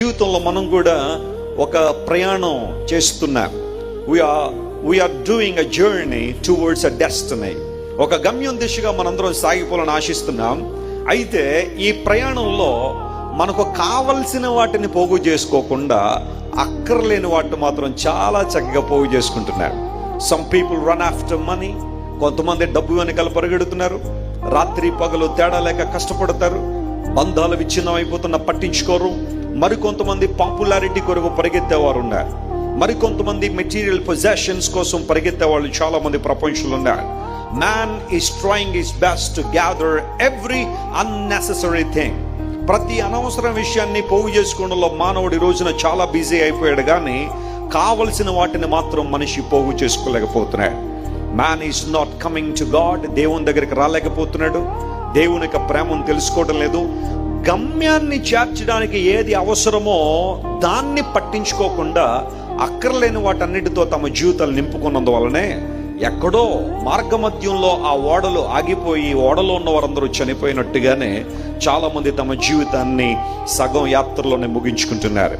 జీవితంలో మనం కూడా ఒక ప్రయాణం చేస్తున్నాం. We are doing a journey towards a destiny. ఒక గమ్యం దిశగా మనందరం సాగిపోవాలని ఆశిస్తున్నాం. అయితే ఈ ప్రయాణంలో మనకు కావలసిన వాటిని పోగు చేసుకోకుండా అక్కర్లేని వాటిని మాత్రం చాలా చక్కగా పోగు చేసుకుంటున్నారు. Some people run after money. కొంతమంది డబ్బు వెనకాల పరిగెడుతున్నారు. రాత్రి పగలు తేడా లేక కష్టపడతారు. బంధాలు విచ్ఛిన్నం అయిపోతున్నా పట్టించుకోరు. మరికొంతమంది పాపులారిటీ కొరకు పరిగెత్తేవారు ఉన్నారు. మరికొంతమంది మెటీరియల్ పొజెషన్స్ కోసం పరిగెత్తే వాళ్ళు చాలా మంది ప్రపంచంలో ఉన్నారు. Man is trying his best to gather every unnecessary thing. ప్రతి అనవసర విషయాన్ని పోగు చేసుకోవడంలో మానవుడి రోజున చాలా బిజీ అయిపోయాడు, కానీ కావలసిన వాటిని మాత్రం మనిషి పోగు చేసుకోలేకపోతున్నాడు. Man is not coming to God. దేవుని దగ్గరికి రాలేకపోతున్నాడు. దేవుని యొక్క ప్రేమను తెలుసుకోవడం లేదు. గమ్యాన్ని చేర్చడానికి ఏది అవసరమో దాన్ని పట్టించుకోకుండా అక్కర్లేని వాటన్నిటితో తమ జీవితాలు నింపుకున్నందువలనే ఎక్కడో మార్గమధ్యంలో ఆ ఓడలు ఆగిపోయి ఓడలో ఉన్న వారందరూ చనిపోయినట్టుగానే చాలా మంది తమ జీవితాన్ని సగం యాత్రలోనే ముగించుకుంటున్నారు.